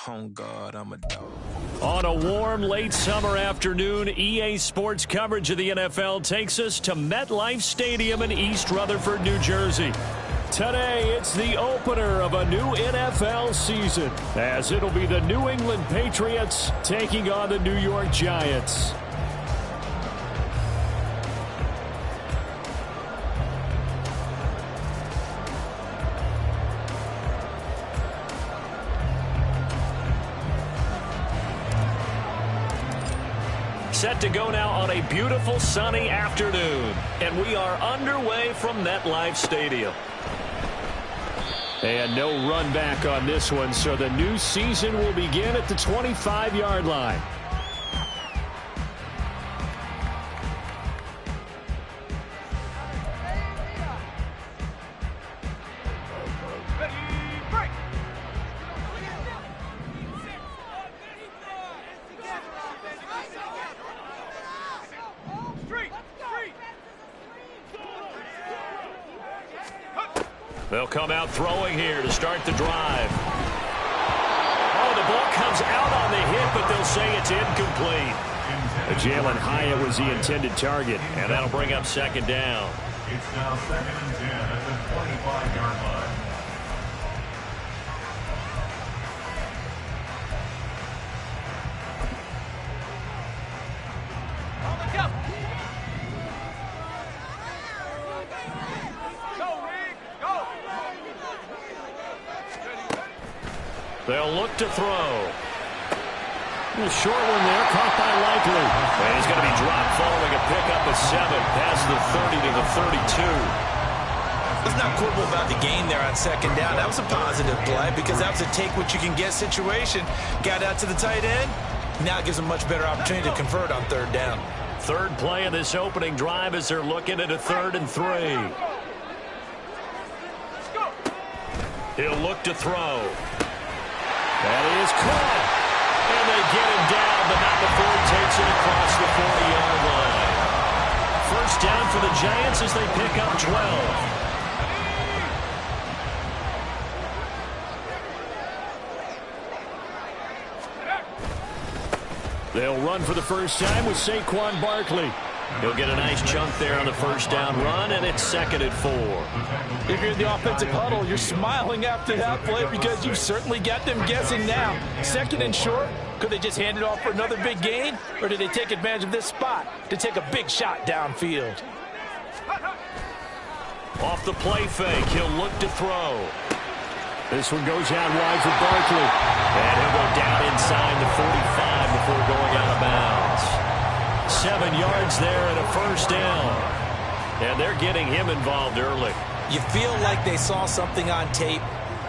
Oh, God, I'm a dog. On a warm, late summer afternoon, EA Sports coverage of the NFL takes us to MetLife Stadium in East Rutherford, New Jersey. Today, it's the opener of a new NFL season, as it'll be the New England Patriots taking on the New York Giants. Set to go now on a beautiful sunny afternoon, and we are underway from MetLife Stadium. And no run back on this one, so the new season will begin at the 25-yard line. They'll come out throwing here to start the drive. Oh, the ball comes out on the hit, but they'll say it's incomplete. Jalen Hyatt was the intended target, and that'll bring up second down. It's now 2nd and 10 at the 25-yard line. They'll look to throw. A short one there, caught by Likely. And he's going to be dropped following a pickup of 7 past the 30 to the 32. Let's not quibble about the gain there on second down. That was a positive play because that was a take-what-you-can-get situation. Got out to the tight end. Now it gives them a much better opportunity to convert on third down. Third play of this opening drive as they're looking at a 3rd and 3. He'll look to throw. That is caught. And they get him down, but not before he takes it across the 40-yard line. First down for the Giants as they pick up 12. They'll run for the first time with Saquon Barkley. He'll get a nice chunk there on the first down run, and it's 2nd and 4. If you're in the offensive huddle, you're smiling after that play because you've certainly got them guessing now. 2nd and short, could they just hand it off for another big gain, or did they take advantage of this spot to take a big shot downfield? Off the play fake, he'll look to throw. This one goes out wide for Barkley. And he'll go down inside the 45 before going out of bounds. 7 yards there and a first down. And they're getting him involved early. You feel like they saw something on tape,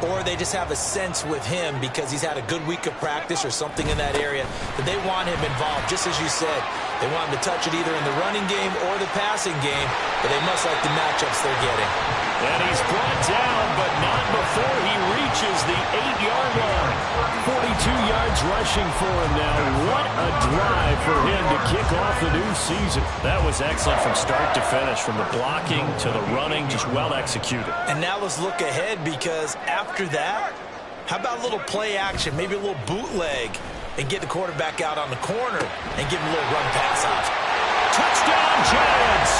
or they just have a sense with him because he's had a good week of practice or something in that area that they want him involved. Just as you said, they want him to touch it either in the running game or the passing game, but they must like the matchups they're getting. And he's brought down, but not before he reaches the 8-yard line. 42 yards rushing for him now. What a drive for him to kick off the new season. That was excellent from start to finish, from the blocking to the running, just well executed. And now let's look ahead, because after that, how about a little play action, maybe a little bootleg, and get the quarterback out on the corner and give him a little run pass out. Touchdown, Giants!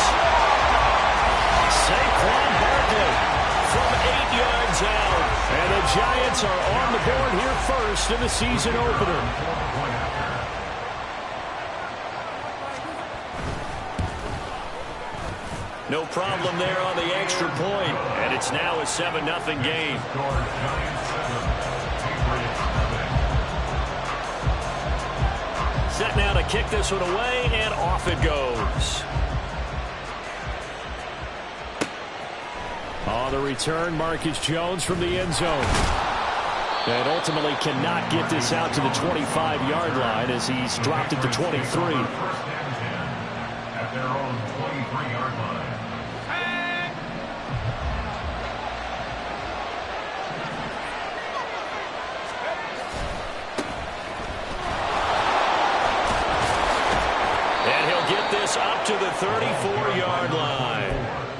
Saquon Barkley from 8 yards out. And the Giants are on the board here first in the season opener. No problem there on the extra point. And it's now a 7-0 game. Set now to kick this one away, and off it goes. On the return, Marcus Jones from the end zone. And ultimately cannot get this out to the 25-yard line as he's dropped it to 23. At their own 23-yard line. And he'll get this up to the 34-yard line.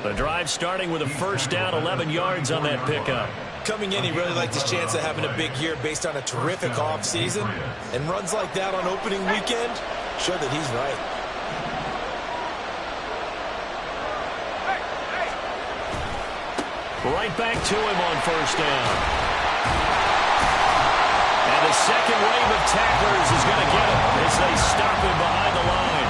The drive starting with a first down, 11 yards on that pickup. coming in, he really liked his chance of having a big year based on a terrific offseason. And runs like that on opening weekend show that he's right. Right back to him on first down. And the second wave of tacklers is going to get him as they stop him behind the line.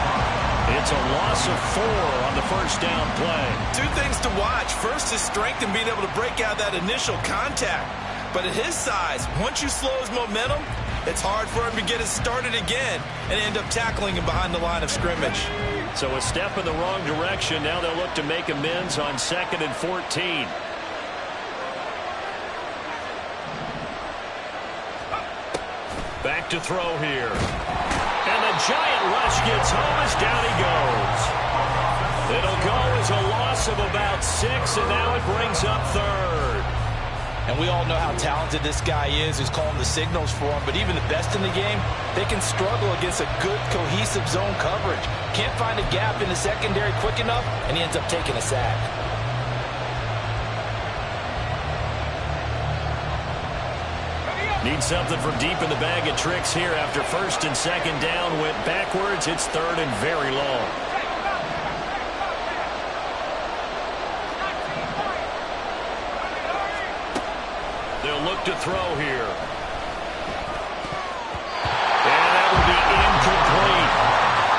It's a loss of 4 on the first down play. 2 things to watch. First, his strength in being able to break out that initial contact. But at his size, once you slow his momentum, it's hard for him to get it started again and end up tackling him behind the line of scrimmage. So a step in the wrong direction. Now they'll look to make amends on 2nd and 14. Back to throw here. And the giant rush gets home as down he goes. It'll go as a loss of about 6, and now it brings up 3rd. And we all know how talented this guy is who's calling the signals for him. But even the best in the game, they can struggle against a good, cohesive zone coverage. Can't find a gap in the secondary quick enough, and he ends up taking a sack. Need something from deep in the bag of tricks here after 1st and 2nd down. Went backwards. It's 3rd and very long. They'll look to throw here. And that will be incomplete.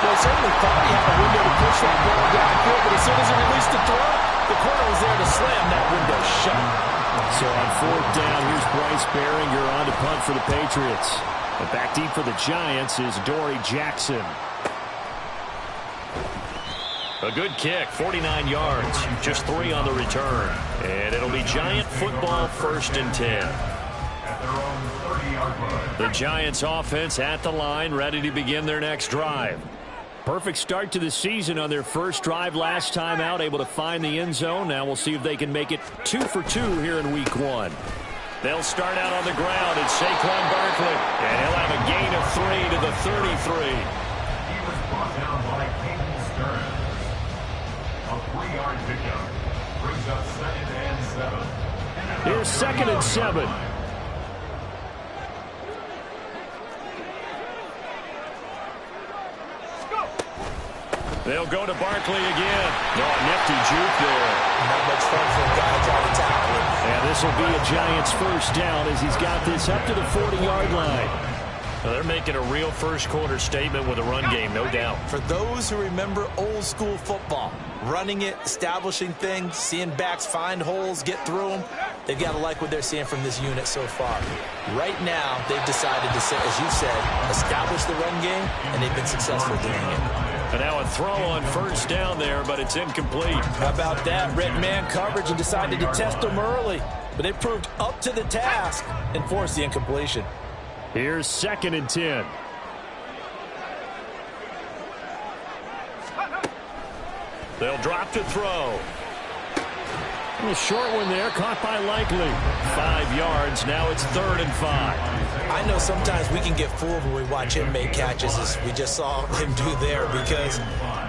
Well, he certainly thought he had a window to push that ball downfield, but as soon as he released the throw, the corner was there to slam that window shut. So on 4th down, here's Bryce Behringer on to punt for the Patriots. But back deep for the Giants is Dory Jackson. A good kick, 49 yards, just 3 on the return. And it'll be Giant football, 1st and 10. The Giants offense at the line, ready to begin their next drive. Perfect start to the season on their first drive last time out, able to find the end zone. Now we'll see if they can make it 2 for 2 here in week 1. They'll start out on the ground. It's Saquon Barkley, and he'll have a gain of 3 to the 33. He was brought down by Caden Stern. A 3-yard pickup brings up 2nd and 7. Here's 2nd and 7. They'll go to Barkley again. No, nifty juke there. Not much fun for a guy trying to tackle him. And this will be a Giants first down as he's got this up to the 40-yard line. Well, they're making a real first-quarter statement with a run game, no doubt. For those who remember old-school football, running it, establishing things, seeing backs find holes, get through them, they've got to like what they're seeing from this unit so far. Right now, they've decided to, as you said, establish the run game, and they've been successful doing it. And now a throw on first down there, but it's incomplete. How about that? Red man coverage and decided to test them early. But they proved up to the task and forced the incompletion. Here's 2nd and 10. They'll drop to throw. A little short one there, caught by Likely. 5 yards, now it's 3rd and 5. I know sometimes we can get fooled when we watch him make catches, as we just saw him do there, because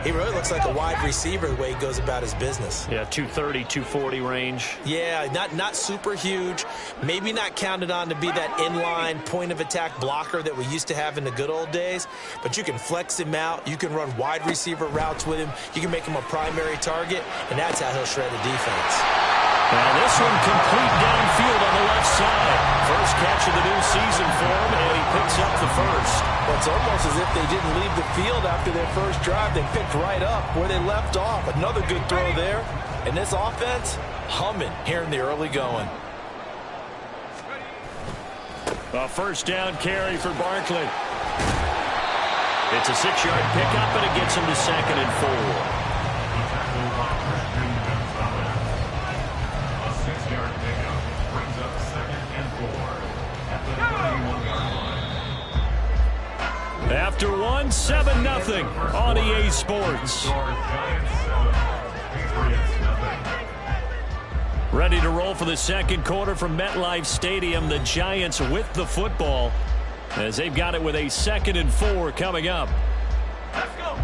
he really looks like a wide receiver the way he goes about his business. Yeah, 230, 240 range. Yeah, not super huge. Maybe not counted on to be that inline point-of-attack blocker that we used to have in the good old days, but you can flex him out. You can run wide receiver routes with him. You can make him a primary target, and that's how he'll shred a defense. Now this one complete downfield on the left side. First catch of the new season for him, and he picks up the first. Well, it's almost as if they didn't leave the field after their first drive. They picked right up where they left off. Another good throw there. And this offense, humming here in the early going. A first down carry for Barkley. It's a 6-yard pickup, and it gets him to 2nd and 4. After one, 7-0 on EA Sports. Ready to roll for the second quarter from MetLife Stadium. The Giants with the football as they've got it with a 2nd and 4 coming up. Let's go.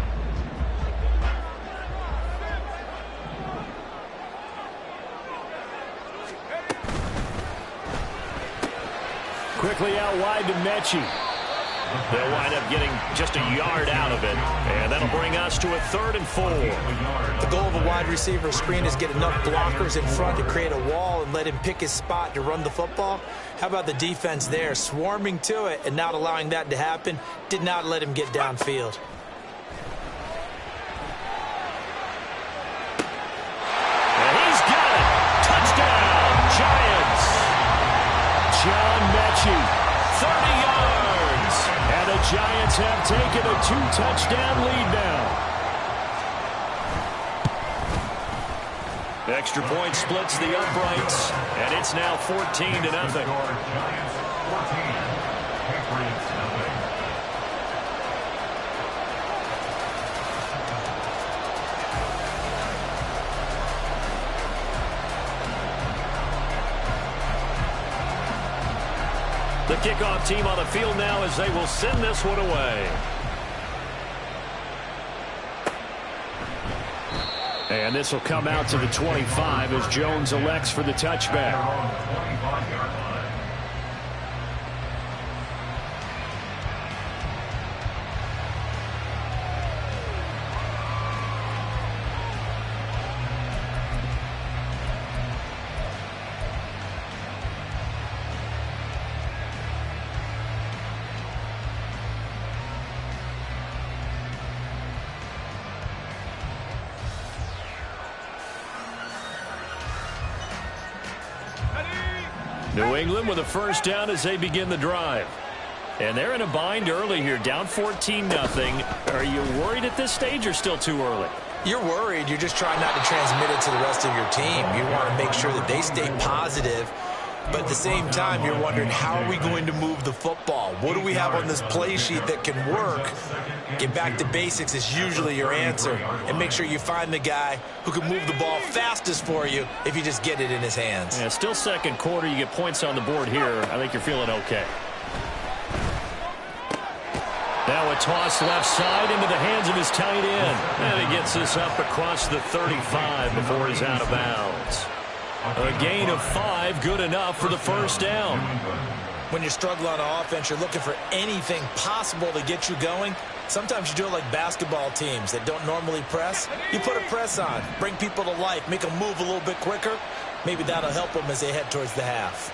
Quickly out wide to Mechie. They'll wind up getting just a yard out of it, and that'll bring us to a 3rd and 4. The goal of a wide receiver screen is get enough blockers in front to create a wall and let him pick his spot to run the football. How about the defense there, swarming to it and not allowing that to happen? Did not let him get downfield. And he's got it. Touchdown, Giants. John Mechie, 30 yards. And the Giants have taken a 2-touchdown lead now. Extra point splits the uprights, and it's now 14-0. Giants 14, Patriots nothing. The kickoff team on the field now as they will send this one away. And this will come out to the 25 as Jones elects for the touchback. New England with a first down as they begin the drive. And they're in a bind early here, down 14-0. Are you worried at this stage or still too early? You're worried. You're just trying not to transmit it to the rest of your team. You want to make sure that they stay positive. But at the same time, you're wondering, how are we going to move the football? What do we have on this play sheet that can work? Get back to basics is usually your answer. And make sure you find the guy who can move the ball fastest for you if you just get it in his hands. Yeah, still second quarter. You get points on the board here. I think you're feeling okay. Now a toss left side into the hands of his tight end. And he gets this up across the 35 before he's out of bounds. A gain of 5, good enough for the first down. When you struggle on offense, you're looking for anything possible to get you going. Sometimes you do it like basketball teams that don't normally press. You put a press on, bring people to life, make them move a little bit quicker. Maybe that'll help them as they head towards the half.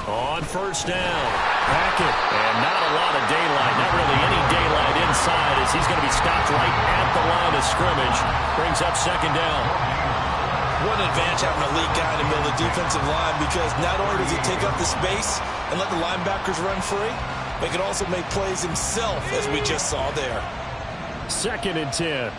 On first down, Hackett, and not a lot of daylight, not really any daylight inside as he's going to be stopped right at the line of scrimmage. Brings up second down. What an advantage having an elite guy in the middle of the defensive line, because not only does he take up the space and let the linebackers run free, but he can also make plays himself, as we just saw there. 2nd and 10.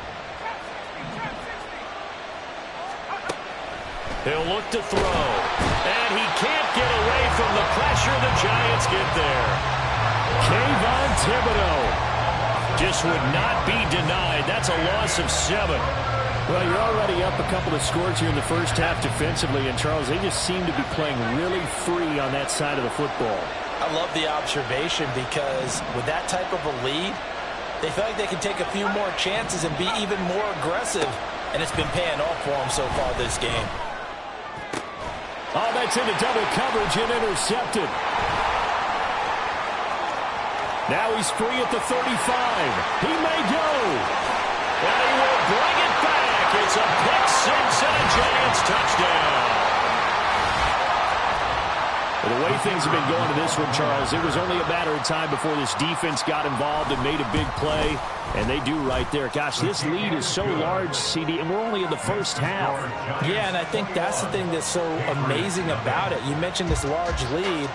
He'll look to throw, and he can't get away from the pressure. The Giants get there. Kayvon Thibodeaux just would not be denied. That's a loss of 7. Well, you're already up a couple of scores here in the first half defensively, and Charles, they just seem to be playing really free on that side of the football. I love the observation, because with that type of a lead, they feel like they can take a few more chances and be even more aggressive, and it's been paying off for them so far this game. Oh, that's into double coverage and intercepted. Now he's free at the 35. He may go. And he will bring it back. It's a pick six and a Giants touchdown. Well, the way things have been going to this one, Charles, it was only a matter of time before this defense got involved and made a big play. And they do right there. Gosh, this lead is so large, CD, and we're only in the first half. Yeah, and I think that's the thing that's so amazing about it. You mentioned this large lead.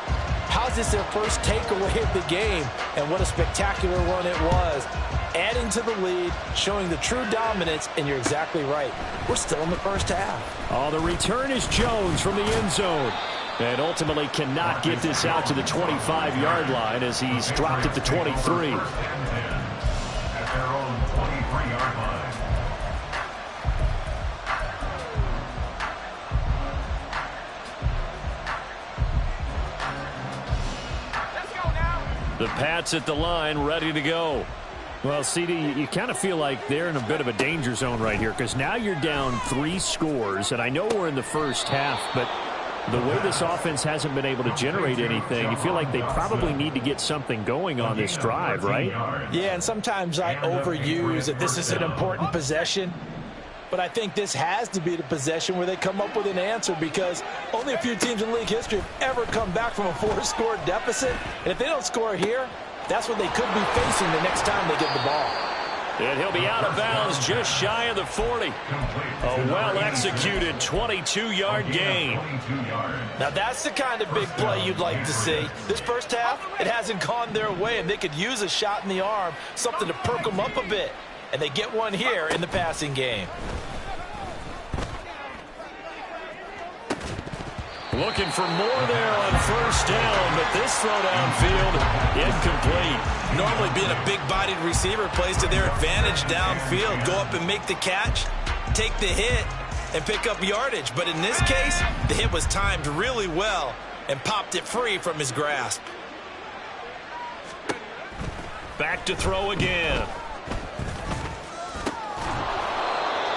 How's this their first takeaway of the game? And what a spectacular one it was. Adding to the lead, showing the true dominance, and you're exactly right. We're still in the first half. Oh, the return is Jones from the end zone. And ultimately cannot get this out to the 25-yard line as he's dropped at the 23. At their own 23-yard line. The Pats at the line, ready to go. Well, CD, you kind of feel like they're in a bit of a danger zone right here because now you're down 3 scores, and I know we're in the first half, but the way this offense hasn't been able to generate anything, you feel like they probably need to get something going on this drive, right? Yeah, and sometimes I overuse that this is an important possession. But I think this has to be the possession where they come up with an answer because only a few teams in league history have ever come back from a 4-score deficit. And if they don't score here, that's what they could be facing the next time they get the ball. And he'll be out of bounds just shy of the 40. A well-executed 22-yard gain. Now that's the kind of big play you'd like to see. This first half, it hasn't gone their way, and they could use a shot in the arm, something to perk them up a bit. And they get one here in the passing game. Looking for more there on first down, but this throw downfield incomplete. Normally being a big-bodied receiver plays to their advantage downfield. Go up and make the catch, take the hit, and pick up yardage. But in this case, the hit was timed really well and popped it free from his grasp. Back to throw again.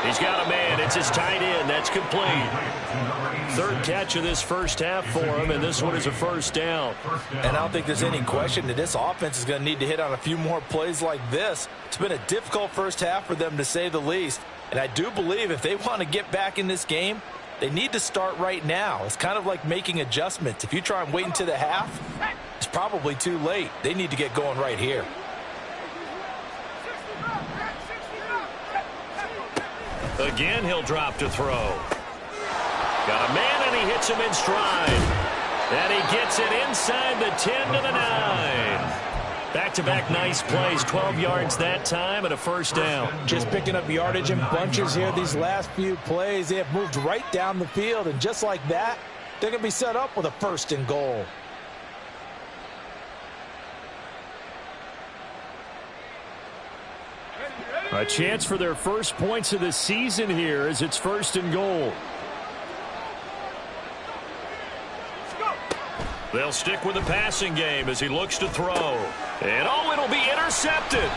He's got a man. It's his tight end. That's complete. Third catch of this first half for him, and this one is a first down. And I don't think there's any question that this offense is going to need to hit on a few more plays like this. It's been a difficult first half for them, to say the least. And I do believe if they want to get back in this game, they need to start right now. It's kind of like making adjustments. If you try and wait until the half, it's probably too late. They need to get going right here. Again, he'll drop to throw. Got a man, and he hits him in stride. And he gets it inside the 10 to the 9. Back-to-back nice plays, 12 yards that time and a first down. Just picking up yardage in bunches here these last few plays. They have moved right down the field, and just like that, they're going to be set up with a first and goal. A chance for their first points of the season here as it's first and goal. They'll stick with the passing game as he looks to throw. And oh, it'll be intercepted.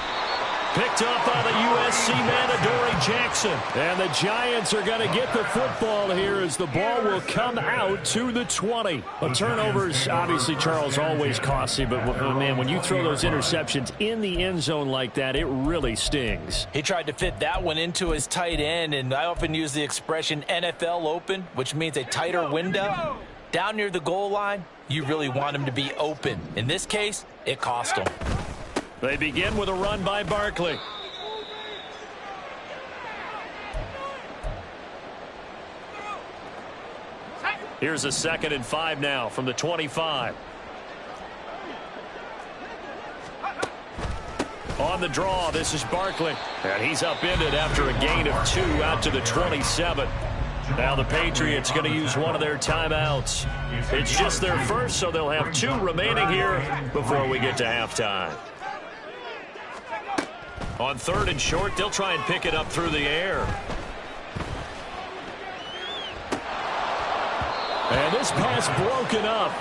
Picked up by the USC man, Adoree Jackson. And the Giants are going to get the football here as the ball will come out to the 20. Well, turnovers, obviously, Charles, always costly. But, man, when you throw those interceptions in the end zone like that, it really stings. He tried to fit that one into his tight end, and I often use the expression NFL open, which means a tighter window. Down near the goal line, you really want him to be open. In this case, it cost him. They begin with a run by Barkley. Here's a 2nd and 5 now from the 25. On the draw, this is Barkley. And he's upended after a gain of 2 out to the 27. Now the Patriots going to use one of their timeouts. It's just their first, so they'll have 2 remaining here before we get to halftime. On 3rd and short, they'll try and pick it up through the air. And this pass broken up.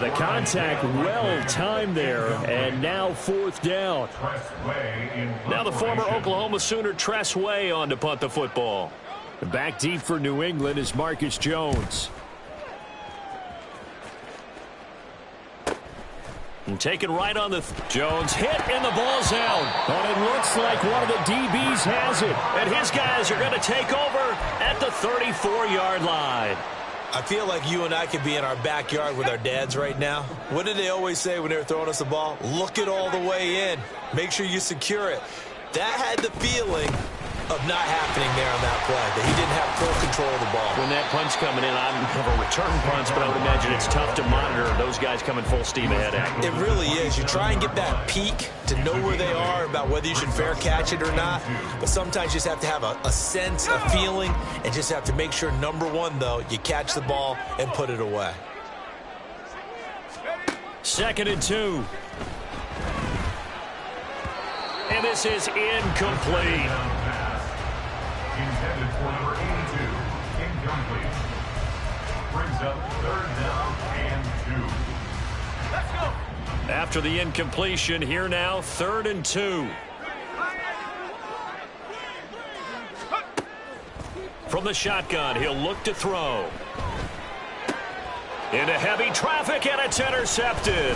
The contact well timed there, and now 4th down. Now the former Oklahoma Sooner Tress Way on to punt the football. Back deep for New England is Marcus Jones. And taken right on the Jones hit, and the ball's out. And it looks like one of the DBs has it. And his guys are going to take over at the 34-yard line. I feel like you and I could be in our backyard with our dads right now. What did they always say when they were throwing us the ball? Look it all the way in. Make sure you secure it. That had the feeling of not happening there on that play, that he didn't have full control of the ball. When that punch coming in, I don't have a return punch, but I would imagine it's tough to monitor those guys coming full steam ahead at you. It really is. You try and get that peek to know where they are, about whether you should fair catch it or not, but sometimes you just have to have a sense, a feeling, and just have to make sure, number one, though, you catch the ball and put it away. 2nd and 2. And this is incomplete. Intended for number 82, incomplete. Brings up 3rd down and 2. Let's go. After the incompletion, here now, 3rd and 2. From the shotgun, he'll look to throw. Into heavy traffic, and it's intercepted.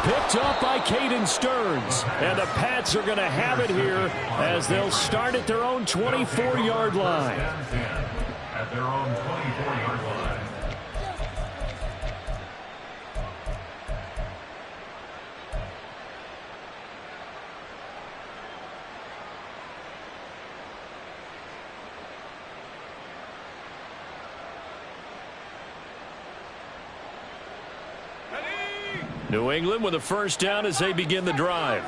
Picked up by Caden Stearns. And the Pats are going to have it here as they'll start at their own 24-yard line. At their own 24-yard line. New England with a first down as they begin the drive.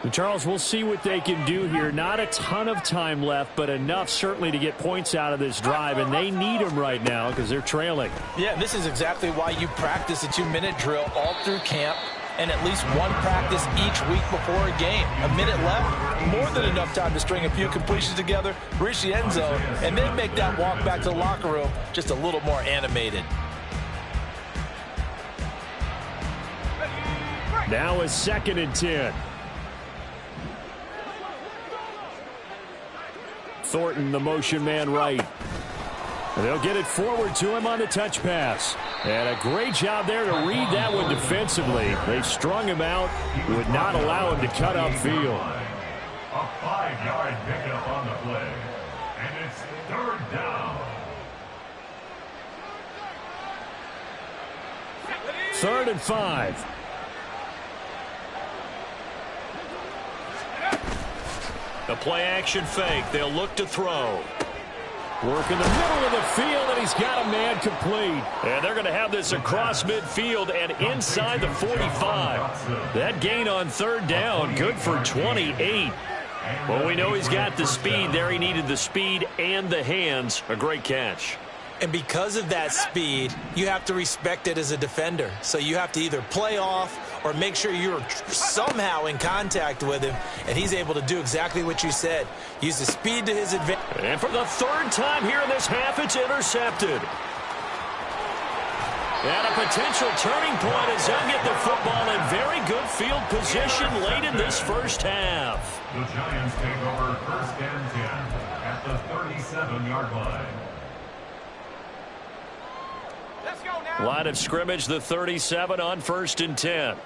And Charles, we'll see what they can do here. Not a ton of time left, but enough certainly to get points out of this drive, and they need them right now because they're trailing. Yeah, this is exactly why you practice a 2-minute drill all through camp and at least one practice each week before a game. A minute left, more than enough time to string a few completions together, reach the end zone, and then make that walk back to the locker room just a little more animated. Now a 2nd and 10. Thornton, the motion man right. And they'll get it forward to him on the touch pass. And a great job there to read that one defensively. They strung him out, would not allow him to cut upfield. A 5-yard pickup on the play. And it's 3rd down. 3rd and 5. The play-action fake. They'll look to throw. Work in the middle of the field, and he's got a man complete. And they're going to have this across midfield and inside the 45. That gain on 3rd down, good for 28. Well, we know he's got the speed there. He needed the speed and the hands. A great catch. And because of that speed, you have to respect it as a defender. So you have to either play off or make sure you're somehow in contact with him, and he's able to do exactly what you said. Use the speed to his advantage. And for the 3rd time here in this half, it's intercepted. And a potential turning point as they'll get the football in very good field position late in this first half. The Giants take over 1st and 10 at the 37-yard line. Line of scrimmage, the 37 on 1st and 10.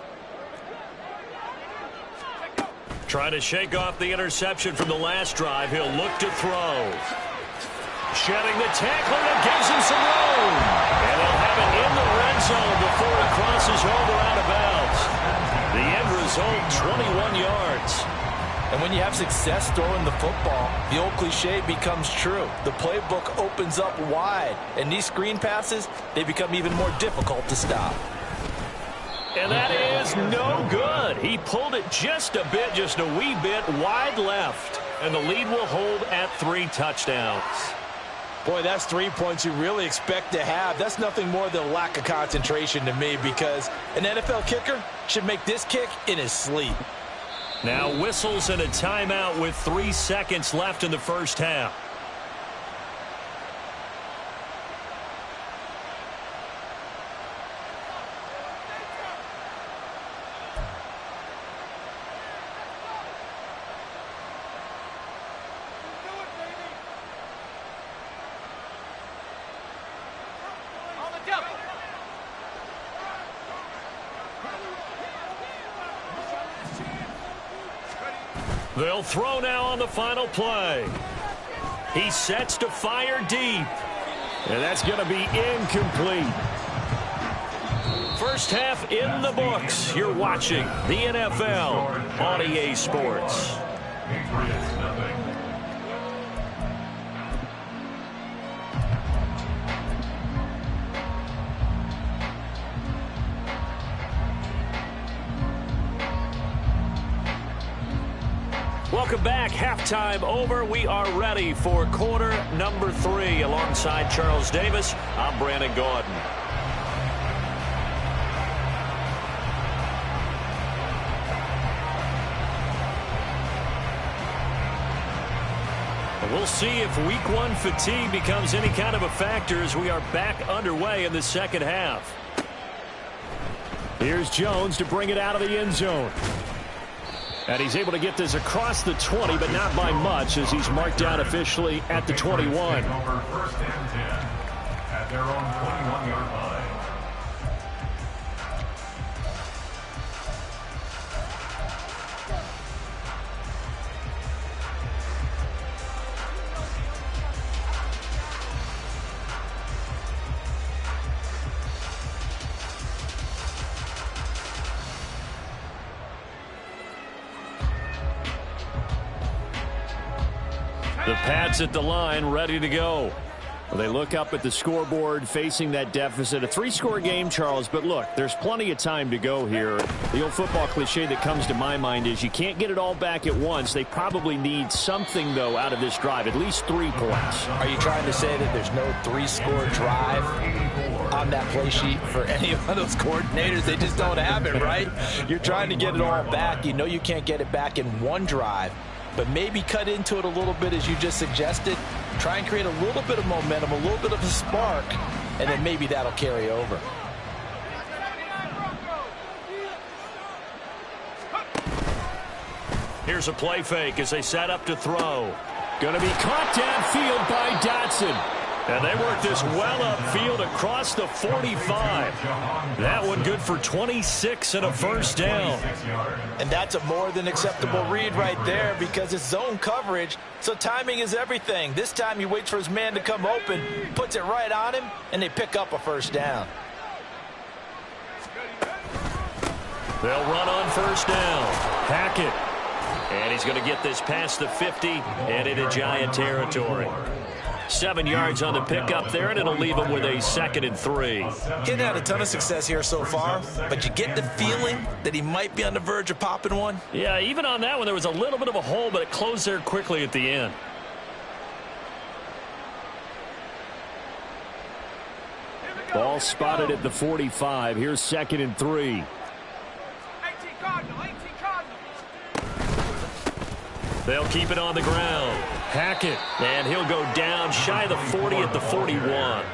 Trying to shake off the interception from the last drive. He'll look to throw. Shedding the tackler that gives him some room. And they'll have it in the red zone before it crosses over out of bounds. The end result, 21 yards. And when you have success throwing the football, the old cliche becomes true. The playbook opens up wide, and these screen passes, they become even more difficult to stop. And that is no good. He pulled it just a bit, just a wee bit wide left. And the lead will hold at 3 touchdowns. Boy, that's 3 points you really expect to have. That's nothing more than a lack of concentration to me, because an NFL kicker should make this kick in his sleep. Now whistles and a timeout with 3 seconds left in the first half. They'll throw now on the final play. He sets to fire deep. And that's going to be incomplete. First half in the books. You're watching the NFL on EA Sports. Patriots nothing. Welcome back. Halftime over. We are ready for quarter number 3. Alongside Charles Davis, I'm Brandon Gaudin. We'll see if week 1 fatigue becomes any kind of a factor as we are back underway in the second half. Here's Jones to bring it out of the end zone. And he's able to get this across the 20, but not by much, as he's marked down officially at the 21. First and 10 at their own 21-yard line. The Pats at the line, ready to go. Well, they look up at the scoreboard, facing that deficit. A 3-score game, Charles, but look, there's plenty of time to go here. The old football cliche that comes to my mind is you can't get it all back at once. They probably need something, though, out of this drive, at least 3 points. Are you trying to say that there's no 3-score drive on that play sheet for any of those coordinators? They just don't have it, right? You're trying to get it all back. You know you can't get it back in one drive. But maybe cut into it a little bit, as you just suggested. Try and create a little bit of momentum, a little bit of a spark, and then maybe that'll carry over. Here's a play fake as they set up to throw. Going to be caught downfield by Dotson. And they work this well upfield across the 45. That one good for 26 and a first down. And that's a more than acceptable read right there, because it's zone coverage, so timing is everything. This time he waits for his man to come open, puts it right on him, and they pick up a first down. They'll run on first down. Hackett. And he's going to get this past the 50 and into Giant territory. 7 yards on the pickup there, and it'll leave him with a 2nd and 3. Getting had a ton of success here so far, but you get the feeling that he might be on the verge of popping one. Yeah, even on that one, there was a little bit of a hole, but it closed there quickly at the end. Ball spotted at the 45. Here's 2nd and 3. They'll keep it on the ground. Hackett, and he'll go down shy of the 40 at the 41.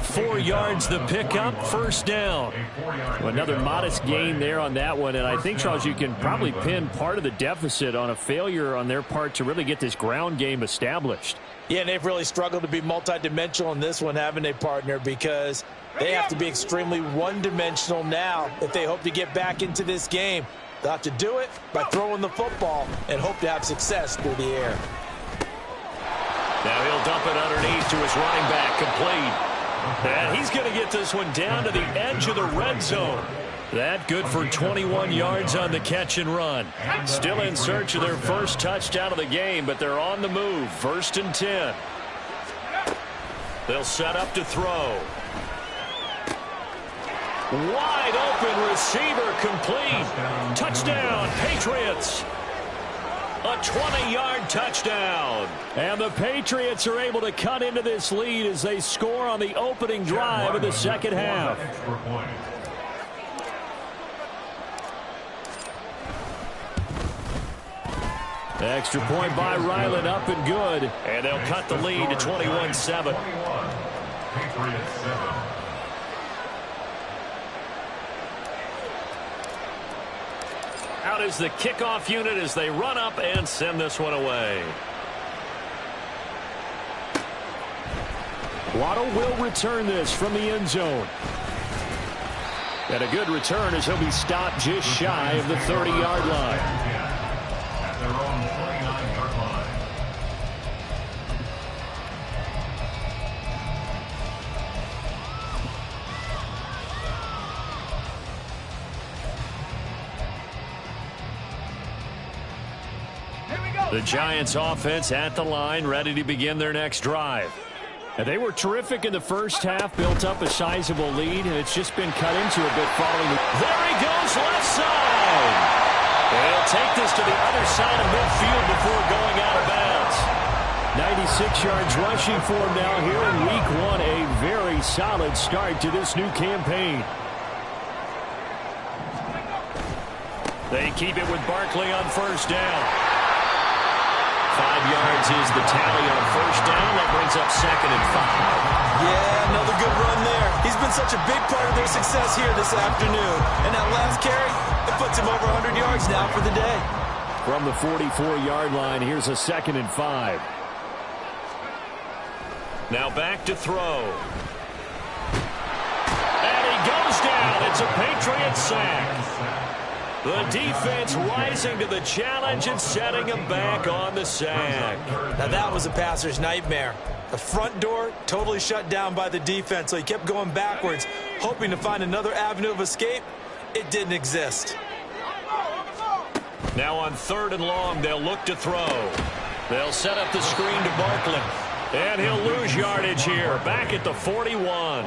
4 yards the pickup, first down. Well, another modest gain there on that one, and I think, Charles, you can probably pin part of the deficit on a failure on their part to really get this ground game established. Yeah, and they've really struggled to be multidimensional in this one, haven't they, partner? Because they have to be extremely one-dimensional now if they hope to get back into this game. They'll have to do it by throwing the football and hope to have success through the air. Now he'll dump it underneath to his running back, complete. And he's going to get this one down to the edge of the red zone. That good for 21 yards on the catch and run. Still in search of their first touchdown of the game, but they're on the move. 1st and 10. They'll set up to throw. Wide open receiver, complete. Touchdown, Patriots. A 20-yard touchdown. And the Patriots are able to cut into this lead as they score on the opening drive of the second half. Extra point by Ryland, up and good. And they'll cut the lead to 21-7. Patriots 7. Out is the kickoff unit as they run up and send this one away. Waddle will return this from the end zone. And a good return as he'll be stopped just shy of the 30-yard line. At their own 29-yard line. The Giants offense at the line, ready to begin their next drive. And they were terrific in the first half, built up a sizable lead, and it's just been cut into a bit following. There he goes, left side. They'll take this to the other side of midfield before going out of bounds. 96 yards rushing for him now here in week 1. A very solid start to this new campaign. They keep it with Barkley on first down. 5 yards is the tally on first down. That brings up 2nd and 5. Yeah, another good run there. He's been such a big part of their success here this afternoon. And that last carry, it puts him over 100 yards now for the day. From the 44-yard line, here's a 2nd and 5. Now back to throw. And he goes down. It's a Patriot sack. The defense rising to the challenge and setting him back on the sack. Now that was a passer's nightmare. The front door totally shut down by the defense, so he kept going backwards, hoping to find another avenue of escape. It didn't exist. Now on 3rd and long, they'll look to throw. They'll set up the screen to Barkley. And he'll lose yardage here, back at the 41.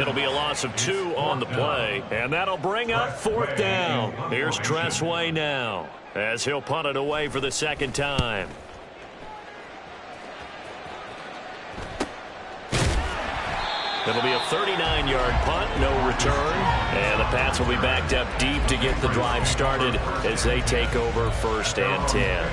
It'll be a loss of 2 on the play, and that'll bring up 4th down. Here's Tressway now, as he'll punt it away for the 2nd time. It'll be a 39-yard punt, no return. And the Pats will be backed up deep to get the drive started as they take over 1st and 10.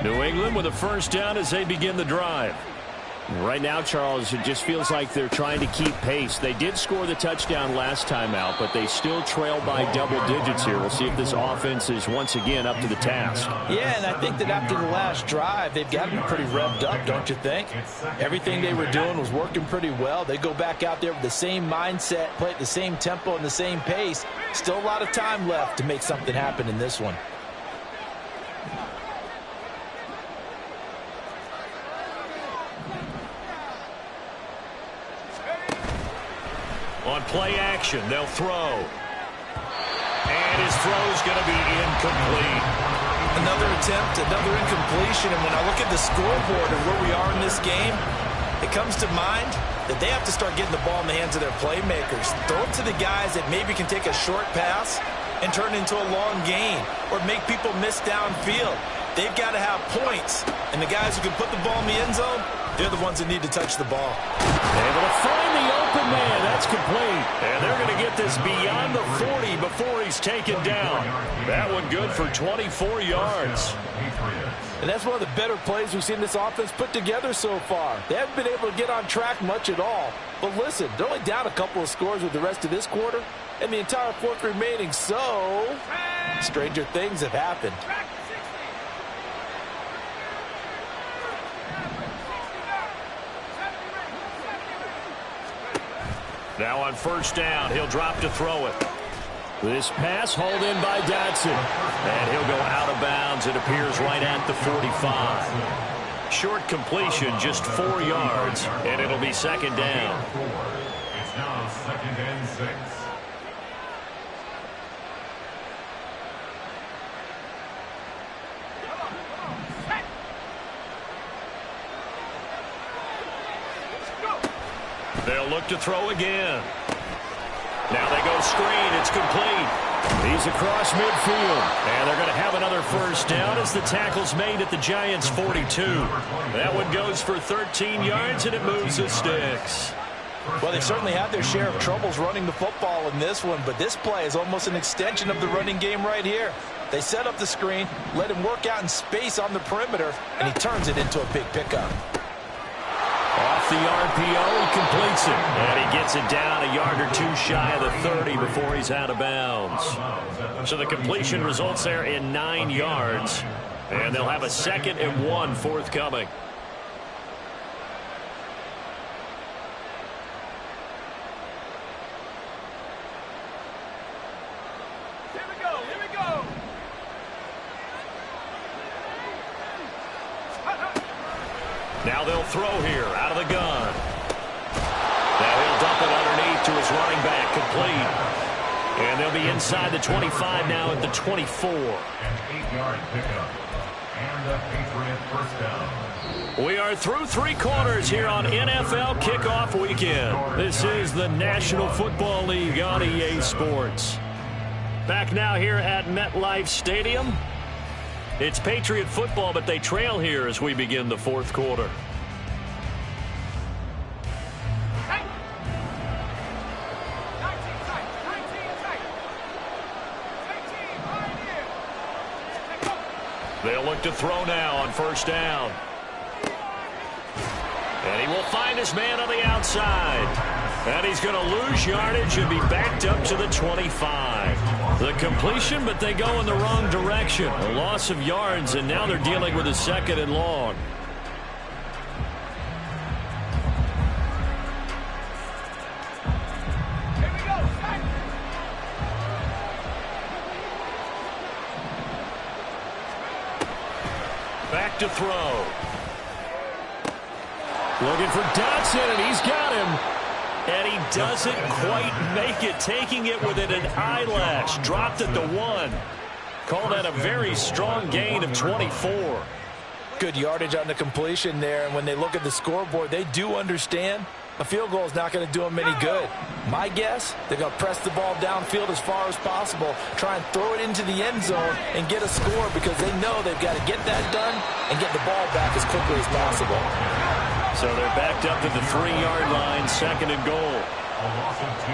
New England with a 1st down as they begin the drive. Right now, Charles, it just feels like they're trying to keep pace. They did score the touchdown last time out, but they still trail by double digits here. We'll see if this offense is once again up to the task. Yeah, and I think that after the last drive, they've got to be pretty revved up, don't you think? Everything they were doing was working pretty well. They go back out there with the same mindset, play at the same tempo and the same pace. Still a lot of time left to make something happen in this one. On play action, they'll throw. And his throw's going to be incomplete. Another attempt, another incompletion, and when I look at the scoreboard and where we are in this game, it comes to mind that they have to start getting the ball in the hands of their playmakers. Throw it to the guys that maybe can take a short pass and turn it into a long gain or make people miss downfield. They've got to have points, and the guys who can put the ball in the end zone, they're the ones that need to touch the ball. Able to find the open man. That's complete. And they're going to get this beyond the 40 before he's taken down. That one good for 24 yards. And that's one of the better plays we've seen this offense put together so far. They haven't been able to get on track much at all. But listen, they're only down a couple of scores with the rest of this quarter and the entire 4th remaining. So, stranger things have happened. Now on 1st down, he'll drop to throw it. This pass hauled in by Dotson. And he'll go out of bounds. It appears right at the 45. Short completion, just 4 yards, and it'll be 2nd down. It's now 2nd and 6. They'll look to throw again. Now they go screen. It's complete. He's across midfield. And they're going to have another 1st down as the tackle's made at the Giants' 42. That one goes for 13 yards, and it moves the sticks. Well, they certainly had their share of troubles running the football in this one, but this play is almost an extension of the running game right here. They set up the screen, let him work out in space on the perimeter, and he turns it into a big pickup. Off the RPO, he completes it. And he gets it down a yard or 2 shy of the 30 before he's out of bounds. So the completion results there in 9 yards. And they'll have a 2nd and 1 forthcoming. Now they'll throw here out of the gun. Now he'll dump it underneath to his running back, complete. And they'll be inside the 25 now at the 24. An 8-yard pickup. And a Patriot 1st down. We are through 3 quarters here on NFL Kickoff Weekend. This is the National Football League on EA Sports. Back now here at MetLife Stadium. It's Patriot football, but they trail here as we begin the 4th quarter. They'll look to throw now on first down. And he will find his man on the outside. And he's going to lose yardage and be backed up to the 25. The completion, but they go in the wrong direction. A loss of yards, and now they're dealing with a 2nd and long. Back to throw. Looking for Dotson, and he's got him. And he doesn't quite make it, taking it within an eyelash. Dropped at the 1. Call that a very strong gain of 24. Good yardage on the completion there, and when they look at the scoreboard, they do understand a field goal is not going to do them any good. My guess, they're going to press the ball downfield as far as possible, try and throw it into the end zone and get a score because they know they've got to get that done and get the ball back as quickly as possible. So they're backed up to the 3-yard line, 2nd and goal. A loss of 2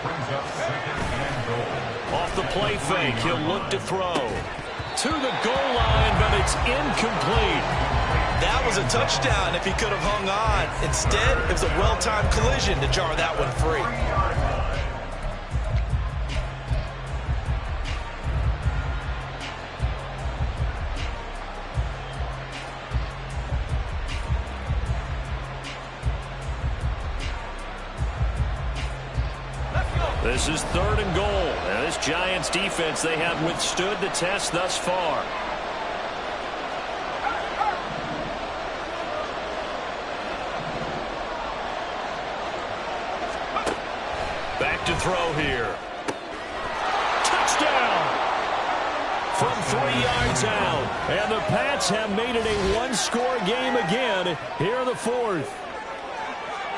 brings up 2nd and goal. Off the play fake, he'll look to throw. To the goal line, but it's incomplete. That was a touchdown if he could have hung on. Instead, it was a well-timed collision to jar that one free. This is 3rd and goal. And this Giants defense, they have withstood the test thus far. Back to throw here. Touchdown! From 3 yards out. And the Pats have made it a 1-score game again here in the 4th.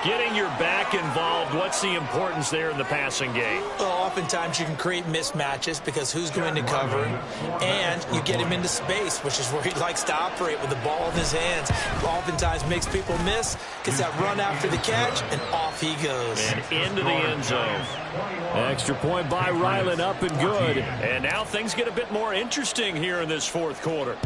Getting your back involved, what's the importance there in the passing game? Well, oftentimes you can create mismatches because who's going to cover him, and you get him into space, which is where he likes to operate with the ball in his hands. Oftentimes makes people miss, gets that run after the catch, and off he goes. And into the end zone. Extra point by Ryland, up and good. And now things get a bit more interesting here in this 4th quarter.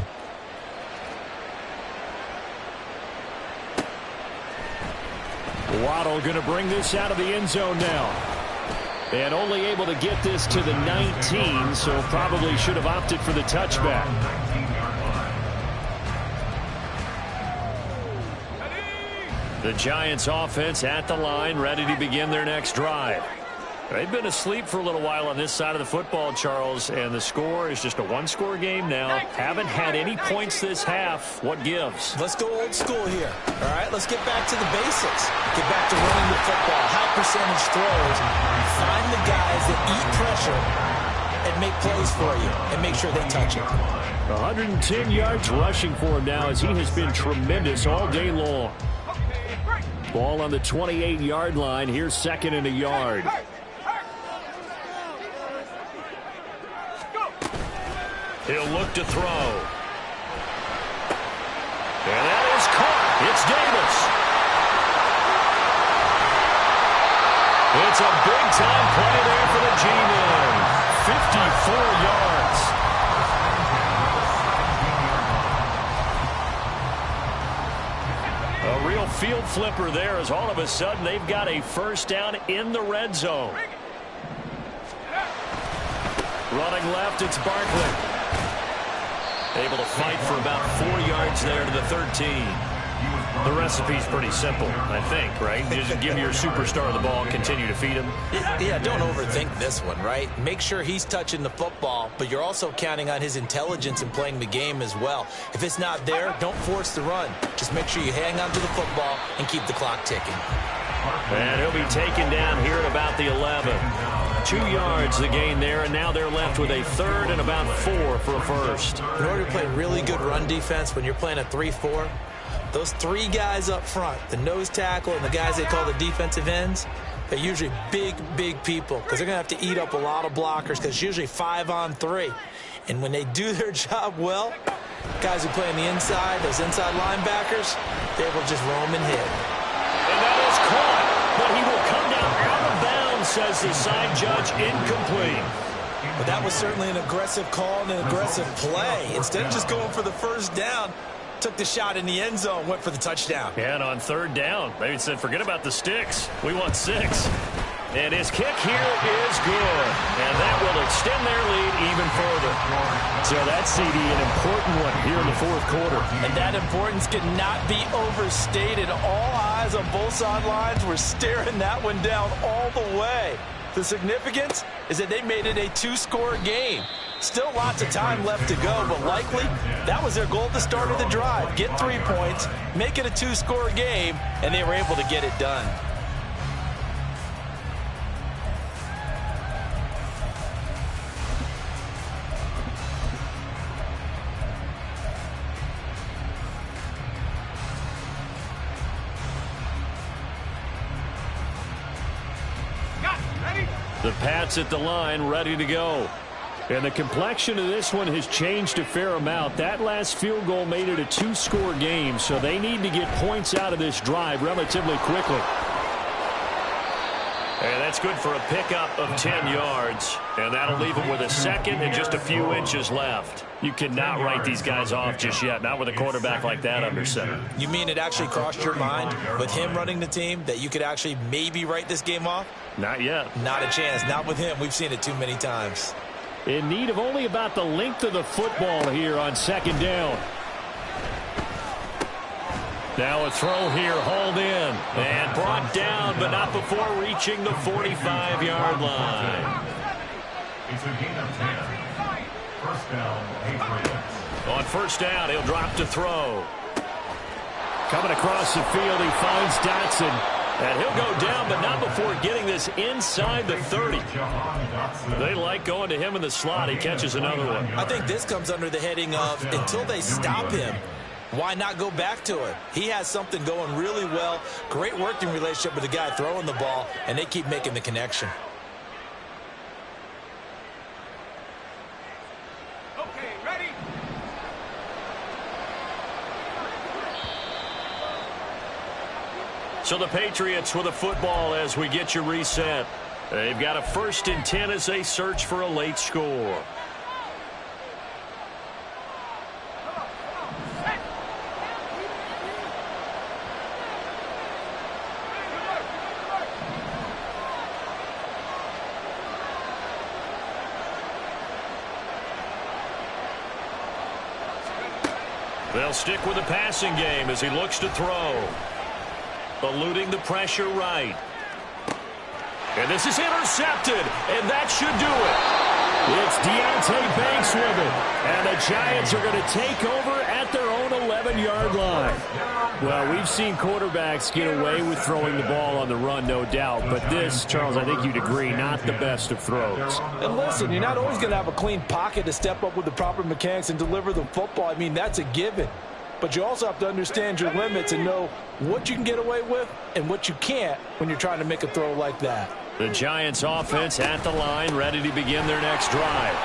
Waddle going to bring this out of the end zone now. And only able to get this to the 19, so probably should have opted for the touchback. The Giants offense at the line, ready to begin their next drive. They've been asleep for a little while on this side of the football, Charles, and the score is just a 1-score game now. Haven't had any points this half. What gives? Let's go old school here. All right, let's get back to the basics. Get back to running the football, high percentage throws. Find the guys that eat pressure and make plays for you and make sure they touch it. 110 yards rushing for him now as he has been tremendous all day long. Ball on the 28-yard line. Here's 2nd and a yard. He'll look to throw. And that is caught. It's Davis. It's a big-time play there for the G-Men. 54 yards. A real field flipper there as all of a sudden they've got a first down in the red zone. Running left, it's Barkley. Able to fight for about 4 yards there to the 13. The recipe's pretty simple, I think, right? Just give your superstar the ball and continue to feed him. Yeah, don't overthink this one, right? Make sure he's touching the football, but you're also counting on his intelligence in playing the game as well. If it's not there, don't force the run. Just make sure you hang on to the football and keep the clock ticking. And he'll be taken down here at about the 11. 2 yards the gain there, and now they're left with a 3rd and about 4 for a first. In order to play really good run defense when you're playing a 3-4, those 3 guys up front, the nose tackle and the guys they call the defensive ends, they're usually big, big people because they're going to have to eat up a lot of blockers because it's usually 5-on-3. And when they do their job well, guys who play on the inside, those inside linebackers, they will just roam and hit. And that is caught, but he will come down out of bounds, says the side judge, incomplete. But that was certainly an aggressive call and an aggressive play. Instead of just going for the first down, took the shot in the end zone, went for the touchdown. And on third down, they said, forget about the sticks. We want 6. And his kick here is good. And that will extend their lead even further. So that's, CD, an important one here in the fourth quarter. And that importance cannot be overstated. All eyes on both sidelines were staring that one down all the way. The significance is that they made it a 2-score game. Still lots of time left to go, but likely that was their goal at the start of the drive. Get 3 points, make it a 2-score game, and they were able to get it done. The Pats at the line, ready to go. And the complexion of this one has changed a fair amount. That last field goal made it a 2-score game, so they need to get points out of this drive relatively quickly. And that's good for a pickup of 10 yards. And that'll leave them with a second and just a few inches left. You cannot write these guys off just yet, not with a quarterback like that under center. You mean it actually crossed your mind with him running the team that you could actually maybe write this game off? Not yet. Not a chance. Not with him. We've seen it too many times. In need of only about the length of the football here on second down. Now a throw here, hauled in, and brought down, but not before reaching the 45-yard line. It's a gain of 10. First down, Patriots. On first down, he'll drop to throw. Coming across the field, he finds Dotson. And he'll go down, but not before getting this inside the 30. They like going to him in the slot. He catches another one. I think this comes under the heading of until they stop him, why not go back to it? He has something going really well. Great working relationship with the guy throwing the ball, and they keep making the connection. Okay, ready? So the Patriots with a football as we get you reset. They've got a 1st and 10 as they search for a late score. They'll stick with the passing game as he looks to throw. Eluding the pressure right. And this is intercepted, and that should do it. It's Deonte Banks with it, and the Giants are going to take over at their own 11-yard line. Well, we've seen quarterbacks get away with throwing the ball on the run, no doubt, but this, Charles, I think you'd agree, not the best of throws. And listen, you're not always going to have a clean pocket to step up with the proper mechanics and deliver the football. I mean, that's a given. But you also have to understand your limits and know what you can get away with and what you can't when you're trying to make a throw like that. The Giants offense at the line, ready to begin their next drive.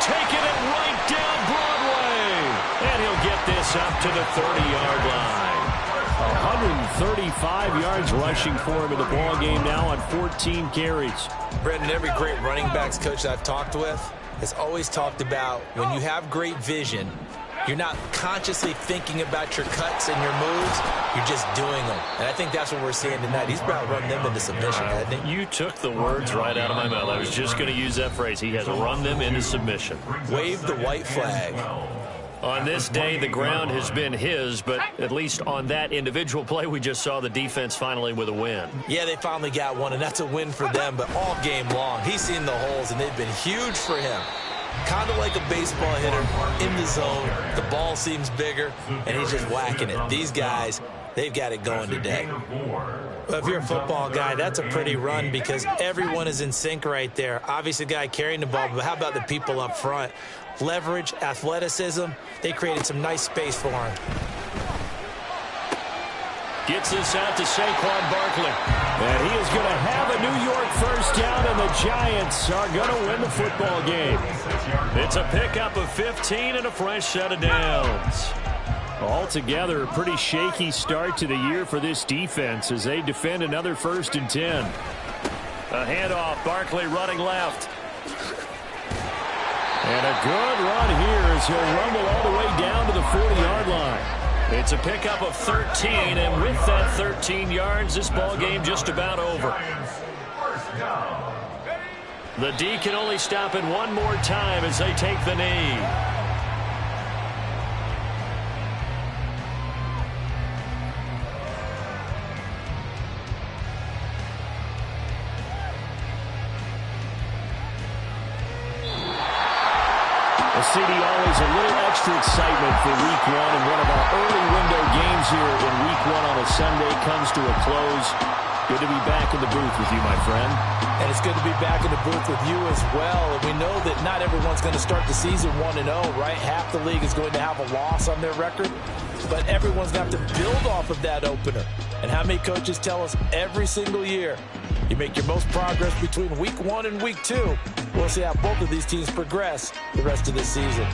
Taking it right down Broadway. And he'll get this up to the 30-yard line. 135 yards rushing for him in the ball game now on 14 carries. Brendan, every great running backs coach I've talked with has always talked about when you have great vision, you're not consciously thinking about your cuts and your moves. You're just doing them. And I think that's what we're seeing tonight. He's about to run them into submission, hasn't he? You took the words right out of my mouth. I was just going to use that phrase. He has run them into submission. Wave the white flag. On this day, the ground has been his, but at least on that individual play, we just saw the defense finally with a win. Yeah, they finally got one, and that's a win for them. But all game long, he's seen the holes, and they've been huge for him. Kind of like a baseball hitter in the zone. The ball seems bigger, and he's just whacking it. These guys, they've got it going today. Well, if you're a football guy, that's a pretty run because everyone is in sync right there. Obviously, the guy carrying the ball, but how about the people up front? Leverage, athleticism, they created some nice space for him. Gets this out to Saquon Barkley. And he is going to have a New York first down, and the Giants are going to win the football game. It's a pickup of 15 and a fresh set of downs. Altogether, a pretty shaky start to the year for this defense as they defend another 1st and 10. A handoff, Barkley running left. And a good run here as he'll rumble all the way down to the 40-yard line. It's a pickup of 13, and with that 13 yards, this ball game just about over. The D can only stop it one more time as they take the knee. CD, always a little extra excitement for Week 1, and one of our early window games here in Week 1 on a Sunday comes to a close. Good to be back in the booth with you, my friend. And it's good to be back in the booth with you as well. And we know that not everyone's going to start the season 1-0, right? Half the league is going to have a loss on their record, but everyone's going to have to build off of that opener. And how many coaches tell us every single year, you make your most progress between Week 1 and Week 2. We'll see how both of these teams progress the rest of this season.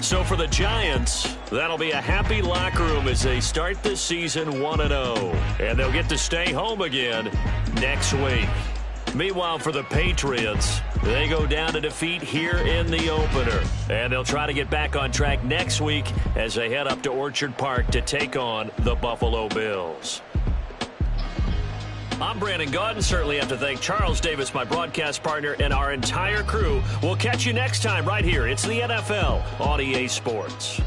So for the Giants, that'll be a happy locker room as they start this season 1-0. And they'll get to stay home again next week. Meanwhile, for the Patriots, they go down to defeat here in the opener. And they'll try to get back on track next week as they head up to Orchard Park to take on the Buffalo Bills. I'm Brandon Gaudin. Certainly have to thank Charles Davis, my broadcast partner, and our entire crew. We'll catch you next time right here. It's the NFL on EA Sports.